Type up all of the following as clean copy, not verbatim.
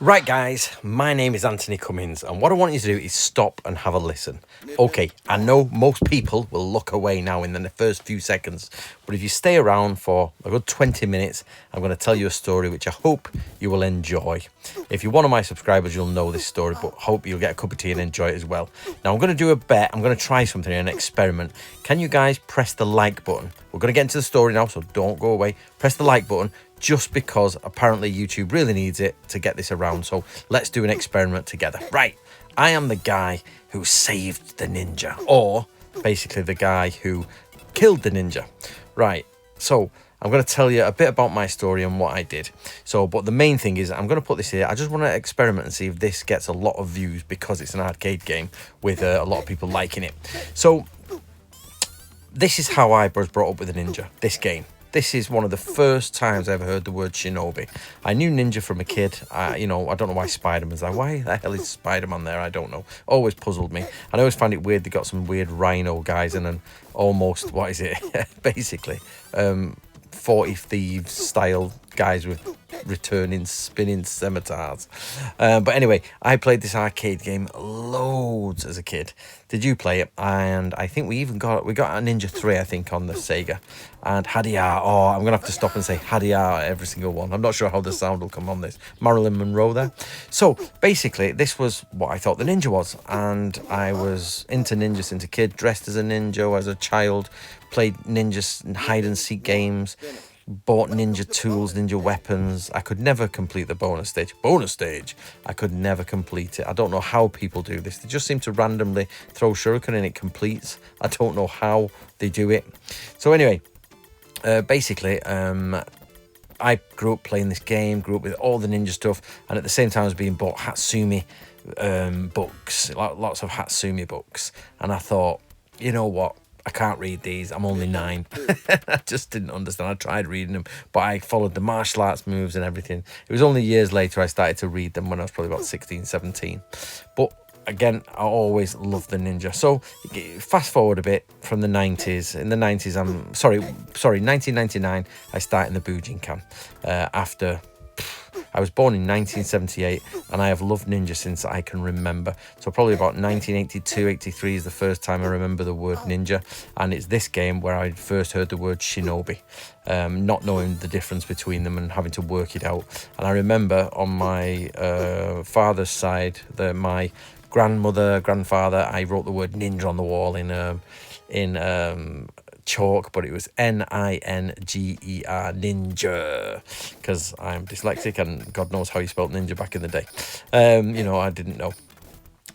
Right, guys, my name is Anthony Cummins, and what I want you to do is stop and have a listen. Okay, I know most people will look away now in the first few seconds, but if you stay around for a good 20 minutes, I'm going to tell you a story which I hope you will enjoy. If you're one of my subscribers, you'll know this story, but hope you'll get a cup of tea and enjoy it as well. Now, I'm going to do a bet. I'm going to try something, an experiment. Can you guys press the like button? We're going to get into the story now, so don't go away. Press the like button. Just because apparently YouTube really needs it to get this around. So let's do an experiment together. Right, I am the guy who saved the ninja, or basically the guy who killed the ninja. Right, so I'm going to tell you a bit about my story and what I did. So, but the main thing is I'm going to put this here. I just want to experiment and see if this gets a lot of views because it's an arcade game with a lot of people liking it. So this is how I was brought up with a ninja, this game. This is one of the first times I ever heard the word Shinobi. I knew ninja from a kid. I don't know why Spider-Man's there. Why the hell is Spider-Man there? I don't know. Always puzzled me. And I always find it weird they got some weird rhino guys and an almost, what is it? Basically, 40 Thieves style guys with returning spinning scimitars. But anyway, I played this arcade game loads as a kid. Did you play it? And I think we got a Ninja 3, I think, on the Sega. And Hadia, oh, I'm gonna have to stop and say Hadia every single one. I'm not sure how the sound will come on this. Marilyn Monroe there. So basically, this was what I thought the ninja was, and I was into ninjas since a kid, dressed as a ninja as a child, played ninjas hide and seek games, bought ninja tools, ninja weapons. I could never complete the bonus stage. I could never complete it. I don't know how people do this. They just seem to randomly throw shuriken and it completes. I don't know how they do it. So anyway, basically, I grew up playing this game, grew up with all the ninja stuff, and at the same time I was being bought Hatsumi books, lots of Hatsumi books. And I thought, you know what? I can't read these. I'm only 9. I just didn't understand. I tried reading them, but I followed the martial arts moves and everything. It was only years later I started to read them when I was probably about 16, 17. But again, I always loved the ninja. So fast forward a bit from the 90s. In the 90s, 1999, I started in the Bujinkan after... I was born in 1978 and I have loved ninja since I can remember. So probably about 1982, 83 is the first time I remember the word ninja. And it's this game where I first heard the word Shinobi, not knowing the difference between them and having to work it out. And I remember on my father's side, my grandfather, I wrote the word ninja on the wall in chalk, but it was N-I-N-G-E-R, ninja, because I'm dyslexic and God knows how you spelled ninja back in the day. I didn't know.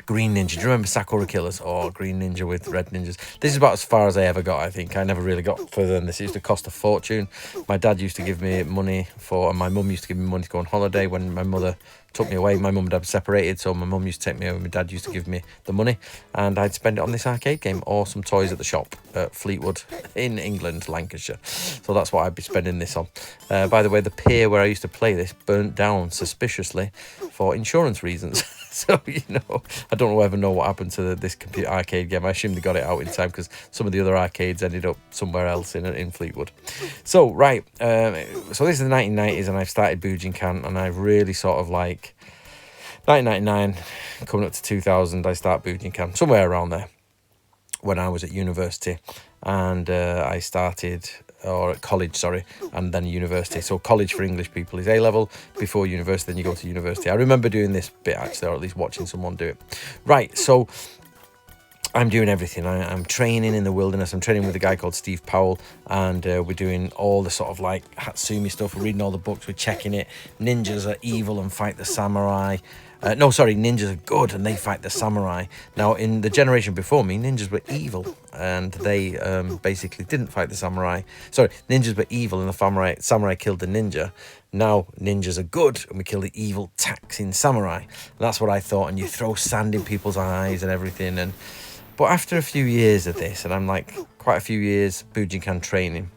Green Ninja. Do you remember Sakura Killers? Or Green Ninja with red ninjas? This is about as far as I ever got, I think. I never really got further than this. It used to cost a fortune. My dad used to give me money and my mum used to give me money to go on holiday when my mother took me away. My mum and dad were separated, so my mum used to take me away. My dad used to give me the money, and I'd spend it on this arcade game or some toys at the shop at Fleetwood in England, Lancashire. So that's what I'd be spending this on. By the way, the pier where I used to play this burnt down suspiciously for insurance reasons. So, I don't ever know what happened to this computer arcade game. I assume they got it out in time because some of the other arcades ended up somewhere else in Fleetwood. So, right. So this is the 1990s and I've started Bujinkan, and I've really sort of 1999 coming up to 2000, I start Bujinkan, somewhere around there when I was at university. And I started... or at college, and then university. So college for English people is A-level, before university, then you go to university. I remember doing this bit, actually, or at least watching someone do it. Right, so I'm doing everything. I'm training in the wilderness. I'm training with a guy called Steve Powell, and we're doing all the sort of Hatsumi stuff. We're reading all the books, we're checking it. Ninjas are evil and fight the samurai. Ninjas are good and they fight the samurai. Now, in the generation before me, ninjas were evil and they basically didn't fight the samurai. Sorry, ninjas were evil and the samurai killed the ninja. Now, ninjas are good and we kill the evil taxing samurai. And that's what I thought. And you throw sand in people's eyes and everything. But after a few years of this, and I'm quite a few years Bujinkan training,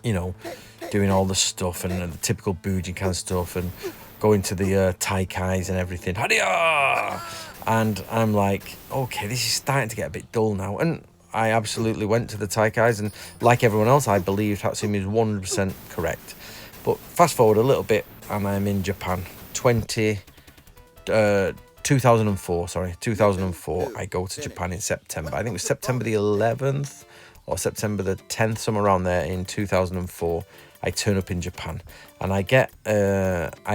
doing all the stuff and the typical Bujinkan stuff and going to the taikais and everything. Hadia! And I'm okay, this is starting to get a bit dull now. And I absolutely went to the taikais, and like everyone else, I believed Hatsumi is 100% correct. But fast forward a little bit, and I'm in Japan, 2004, sorry, 2004, I go to Japan in September. I think it was September the 11th or September the 10th, somewhere around there in 2004. I turn up in Japan, and I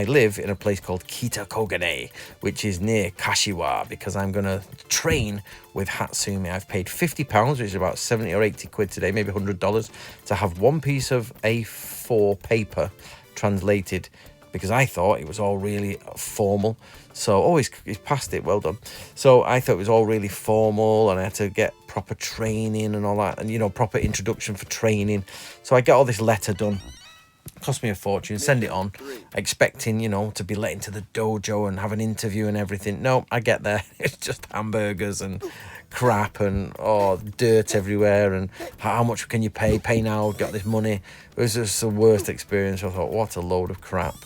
live in a place called Kitakogane, which is near Kashiwa, because I'm going to train with Hatsumi. I've paid £50, which is about 70 or 80 quid today, maybe $100, to have one piece of A4 paper translated, because I thought it was all really formal. So, he's passed it, well done. So I thought it was all really formal, and I had to get proper training and all that, and, you know, proper introduction for training. So I get all this letter done. Cost me a fortune, send it on, expecting, you know, to be let into the dojo and have an interview and everything. No, I get there, it's just hamburgers and crap and dirt everywhere, and how much can you pay now, got this money. It was just the worst experience. I thought, what a load of crap.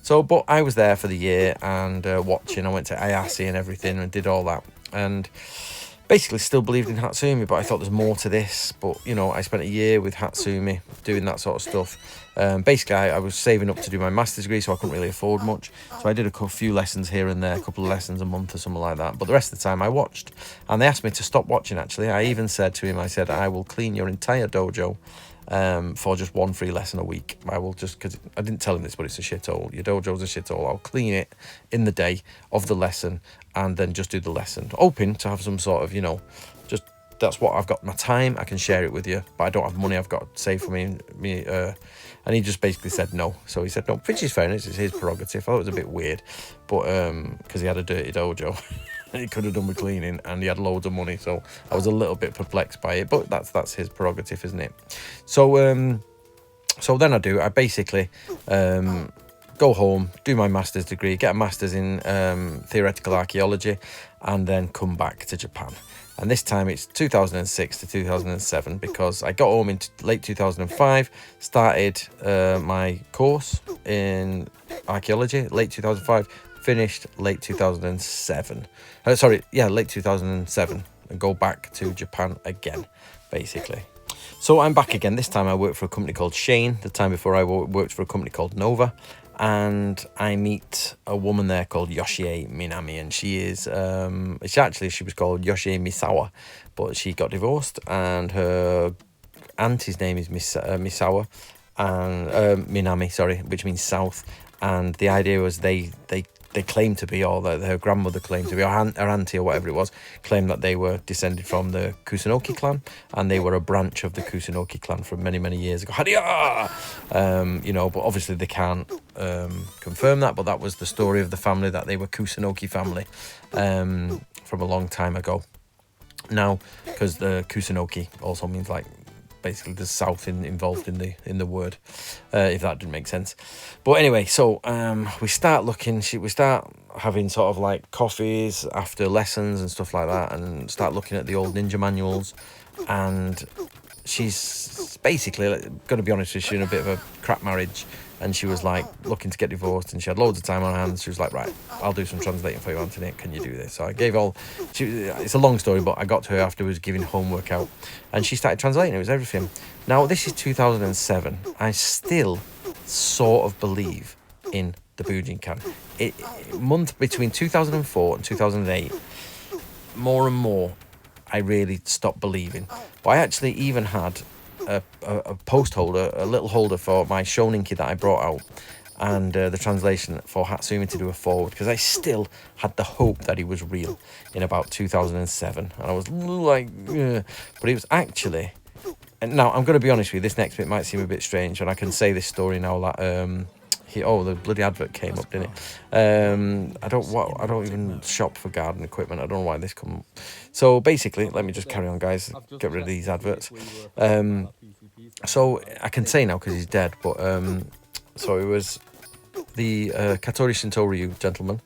So, but I was there for the year and watching. I went to Ayase and everything and did all that, and basically still believed in Hatsumi, but I thought there's more to this. But, you know, I spent a year with Hatsumi doing that sort of stuff. Basically, I was saving up to do my master's degree, so I couldn't really afford much. So I did a few lessons here and there, a couple of lessons a month or something like that. But the rest of the time I watched. And they asked me to stop watching, actually. I even said to him, I said, I will clean your entire dojo for just one free lesson a week. I will just, because I didn't tell him this, but it's a shithole. Your dojo's a shithole. I'll clean it in the day of the lesson and then just do the lesson. Hoping to have some sort of, you know, just, that's what I've got my time, I can share it with you, but I don't have money I've got to save for me. And he just basically said no. So he said no, which is fair enough, it's his prerogative. I thought it was a bit weird, but because he had a dirty dojo. He could have done with cleaning, and he had loads of money, so I was a little bit perplexed by it, but that's his prerogative, isn't it? So so then I basically go home, do my master's degree, get a master's in theoretical archaeology, and then come back to Japan. And this time it's 2006 to 2007, because I got home in late 2005, started my course in archaeology, late 2005, finished late 2007. Late 2007, and go back to Japan again, basically. So I'm back again. This time I worked for a company called Shane. The time before I worked for a company called Nova. And I meet a woman there called Yoshie Minami, and she is, she was called Yoshie Misawa, but she got divorced, and her auntie's name is Misawa, and Minami, sorry, which means south. And the idea was they claimed to be, or her grandmother claimed to be, or her auntie or whatever it was, claimed that they were descended from the Kusunoki clan, and they were a branch of the Kusunoki clan from many, many years ago. You know, but obviously they can't confirm that, but that was the story of the family, that they were Kusunoki family from a long time ago. Now, because the Kusunoki also means like basically the south involved in the word, if that didn't make sense. But anyway, so we start having sort of like coffees after lessons and stuff like that, and start looking at the old ninja manuals. And she's basically, going to be honest with you, she's in a bit of a crap marriage, and she was like looking to get divorced, and she had loads of time on her hands. She was like, right, I'll do some translating for you, Anthony, can you do this? So I gave it's a long story, but I got to her afterwards giving homework out, and she started translating. It was everything. Now this is 2007. I still sort of believe in the Bujinkan. Month between 2004 and 2008, more and more I really stopped believing. But I actually even had a post holder, a little holder for my Shoninki that I brought out, and the translation for Hatsumi to do a forward, because I still had the hope that he was real in about 2007, and I was like, ugh. But it was actually, and now I'm going to be honest with you, this next bit might seem a bit strange, and I can say this story now that the bloody advert came up, didn't it? I don't even shop for garden equipment. I don't know why this come up. So basically, let me just carry on, guys. Get rid of these adverts. So I can say now because he's dead, but so it was the Katori Shinto Ryu gentleman,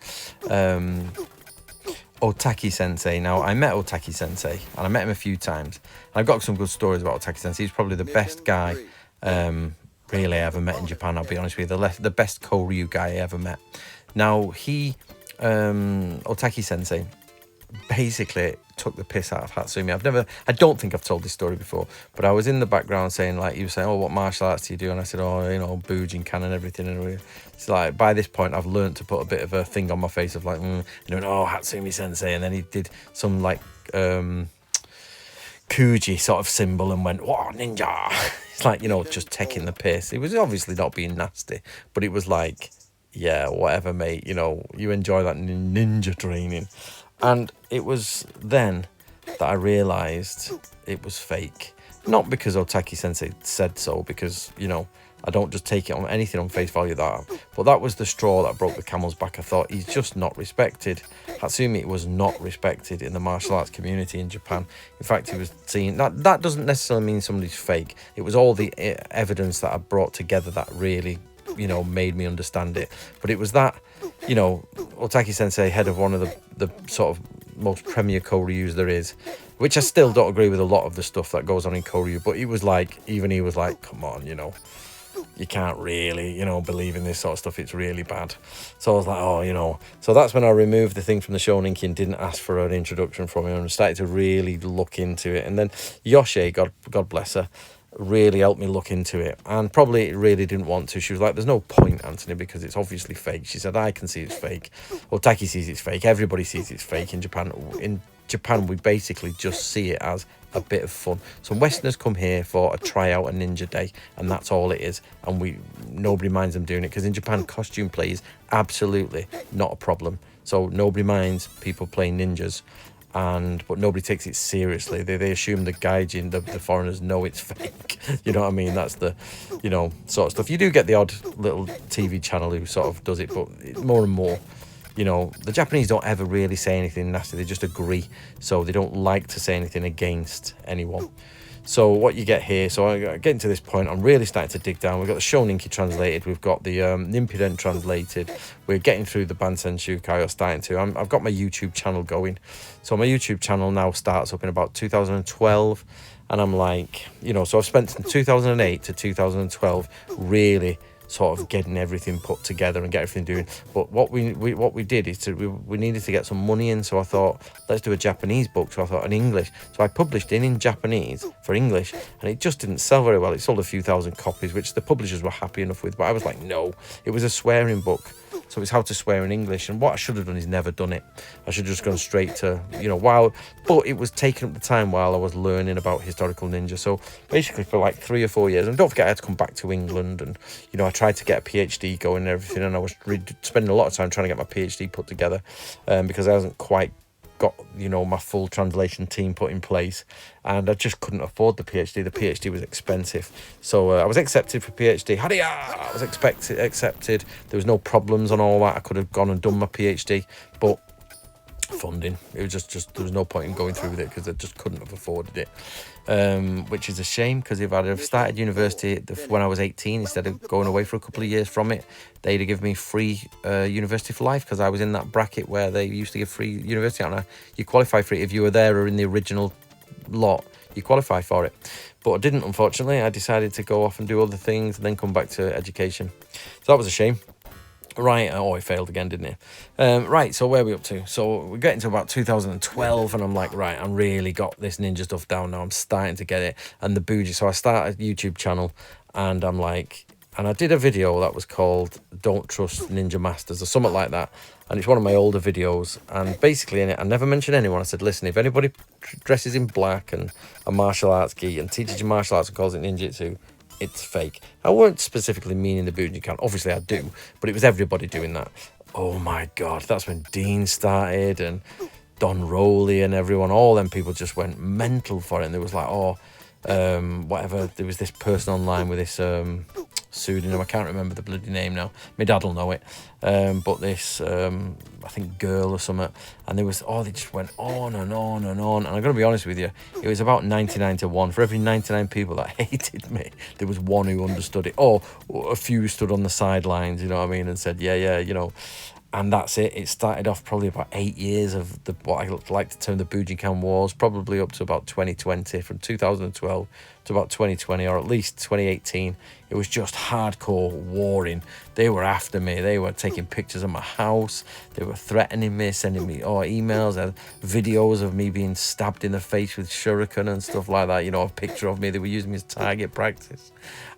Otaki Sensei. Now I met Otaki Sensei, and I met him a few times. And I've got some good stories about Otaki Sensei. He's probably the best guy really I ever met in Japan, I'll be honest with you. The best Koryu guy I ever met. Now he, Otaki Sensei, basically took the piss out of Hatsumi. I don't think I've told this story before, but I was in the background saying, like, he was saying, oh, what martial arts do you do? And I said, oh, you know, Bujinkan and everything. And it's like, by this point, I've learned to put a bit of a thing on my face of like, and he went, oh, Hatsumi sensei. And then he did some like Kuji sort of symbol and went, what, ninja? It's like, you know, just taking the piss. It was obviously not being nasty, but it was like, yeah, whatever, mate, you know, you enjoy that ninja training. And it was then that I realised it was fake. Not because Otaki Sensei said so, because, you know, I don't just take it on anything on face value that. But that was the straw that broke the camel's back. I thought, he's just not respected. Hatsumi was not respected in the martial arts community in Japan. In fact, he was seen... That doesn't necessarily mean somebody's fake. It was all the evidence that I brought together that really, you know, made me understand it. But it was that, you know, Otaki Sensei, head of one of the sort of most premier Koryus there is, which I still don't agree with a lot of the stuff that goes on in Koryu, but he was like, even he was like, come on, you know, you can't really, you know, believe in this sort of stuff. It's really bad. So I was like, oh, you know. So that's when I removed the thing from the Shoninki and didn't ask for an introduction from him and started to really look into it. And then Yoshe, God bless her, really helped me look into it, and probably really didn't want to. She was like, there's no point, Anthony, because it's obviously fake. She said, I can see it's fake. Otaki sees it's fake. Everybody sees it's fake in Japan. In Japan, we basically just see it as a bit of fun. Some Westerners come here for a tryout, a ninja day, and that's all it is. And nobody minds them doing it, because in Japan, costume play is absolutely not a problem. So nobody minds people playing ninjas. But nobody takes it seriously. They assume the gaijin, the foreigners, know it's fake. You know what I mean? That's the, you know, sort of stuff. You do get the odd little TV channel who sort of does it, but more and more, you know, the Japanese don't ever really say anything nasty. They just agree. So they don't like to say anything against anyone. So what you get here, so I getting to this point, I'm really starting to dig down. We've got the Shoninki translated, we've got the Nippuden translated, we're getting through the Bansen Shukai, or starting to. I've got my YouTube channel going. So my YouTube channel now starts up in about 2012, and I'm like, you know, so I've spent from 2008 to 2012 really sort of getting everything put together and get everything doing. But what we did is we needed to get some money in, so I thought, let's do a Japanese book. So I thought, an English. So I published in Japanese for English, and it just didn't sell very well. It sold a few thousand copies, which the publishers were happy enough with, but I was like, no, it was a swearing book. So it's how to swear in English, and what I should have done is never done it. I should have just gone straight to, you know, but it was taking up the time while I was learning about historical ninja. So basically for like 3 or 4 years, and don't forget I had to come back to England, and, you know, I tried to get a PhD going and everything, and I was spending a lot of time trying to get my PhD put together, because I hasn't quite got, you know, my full translation team put in place, and I just couldn't afford the PhD. The PhD was expensive, so I was accepted for PhD. Hadiya! I was accepted. There was no problems on all that. I could have gone and done my PhD, but funding, it was just there was no point in going through with it, because I just couldn't have afforded it, which is a shame, because if I'd have started university when I was 18 instead of going away for a couple of years from it, they'd have given me free university for life, because I was in that bracket where they used to give free university, and you qualify for it if you were there or in the original lot, you qualify for it. But I didn't, unfortunately. I decided to go off and do other things and then come back to education, so that was a shame. Right, oh, it failed again, didn't it? Right, so where are we up to? So we're getting to about 2012, and I'm like, right, I really got this ninja stuff down now. I'm starting to get it. And the Buji, so I started a YouTube channel, and I'm like, and I did a video that was called Don't Trust Ninja Masters or something like that. And it's one of my older videos. And basically in it, I never mentioned anyone. I said, listen, if anybody dresses in black and a martial arts gi and teaches you martial arts and calls it ninjutsu, it's fake. I weren't specifically meaning the Bujinkan. Obviously I do, but it was everybody doing that. Oh my God, that's when Dean started and Don Rowley and everyone, all them people just went mental for it. And there was like, whatever, there was this person online with this pseudonym, I can't remember the bloody name now, my dad will know it, but this I think girl or something, and there was, they just went on and on and on, and I'm gonna be honest with you, it was about 99 to 1. For every 99 people that hated me, there was one who understood it, or a few stood on the sidelines, you know what I mean, and said yeah, you know. And that's it. It started off probably about 8 years of what I like to term the Bujinkan Wars, probably up to about 2020, from 2012 to about 2020, or at least 2018, it was just hardcore warring. They were after me. They were taking pictures of my house. They were threatening me, sending me emails, videos of me being stabbed in the face with shuriken and stuff like that. You know, a picture of me. They were using me as target practice.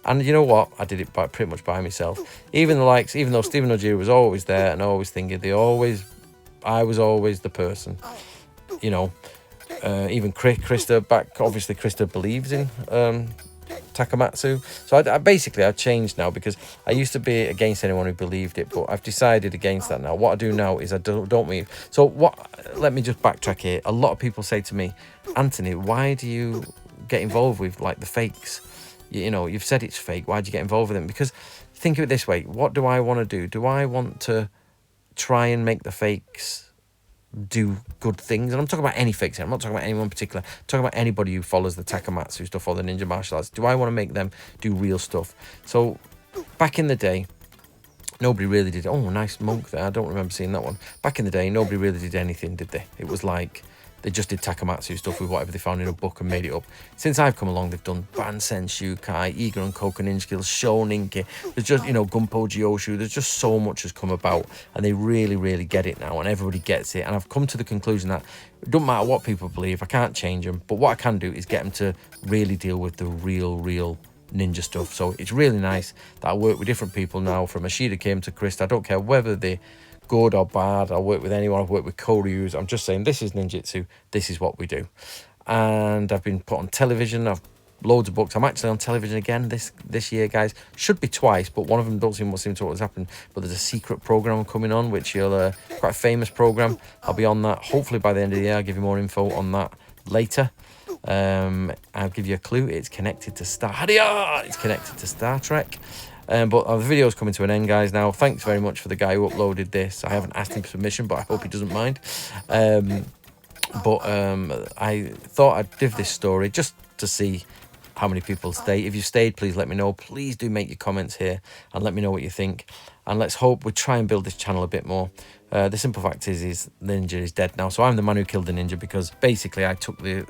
And you know what? I did it pretty much by myself. Even though Stephen Ogier was always there and always thinking, I was always the person. You know, even Krista back. Obviously, Krista believes in Takamatsu. So I've changed now, because I used to be against anyone who believed it, but I've decided against that now. What I do now is I don't believe. So let me just backtrack here. A lot of people say to me, Anthony, why do you get involved with like the fakes? You know, you've said it's fake. Why do you get involved with them? Because think of it this way. What do I want to do? Do I want to try and make the fakes do good things? And I'm talking about any fakes here. I'm not talking about anyone in particular. I'm talking about anybody who follows the Takamatsu stuff or the ninja martial arts. Do I want to make them do real stuff? So back in the day, nobody really did. Oh, nice monk there. I don't remember seeing that one. Back in the day, nobody really did anything, did they? It was like they just did Takamatsu stuff with whatever they found in a book and made it up. Since I've come along, they've done Bansen Shukai, Iga and Koka Ninja Skills, Shoninki. There's just, Gunpo Gyoshu. There's just so much has come about, and they really, really get it now, and everybody gets it. And I've come to the conclusion that it doesn't matter what people believe. I can't change them, but what I can do is get them to really deal with the real ninja stuff. So it's really nice that I work with different people now, from Ashida Kim to Chris. I don't care whether they good or bad. I'll work with anyone. I've worked with Koryus. I'm just saying, this is ninjutsu. This is what we do. And I've been put on television. I've loads of books. I'm actually on television again this year, guys. Should be twice, but one of them don't seem to what has happened. But there's a secret program coming on, which you'll quite a famous program. I'll be on that hopefully by the end of the year. I'll give you more info on that later. I'll give you a clue. It's connected to It's connected to Star Trek. But the video's coming to an end, guys, now. Thanks very much for the guy who uploaded this. I haven't asked him for permission, but I hope he doesn't mind. I thought I'd give this story just to see how many people stay. If you stayed, please let me know. Please do make your comments here and let me know what you think. And let's hope we try and build this channel a bit more. The simple fact is the ninja is dead now. So I'm the man who killed the ninja, because basically I took the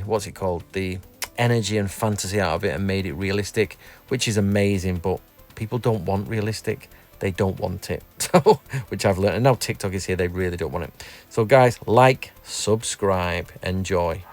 what's it called? The energy and fantasy out of it and made it realistic, which is amazing, but people don't want realistic. They don't want it. So, which I've learned. And now TikTok is here, they really don't want it. So guys, like, subscribe, enjoy.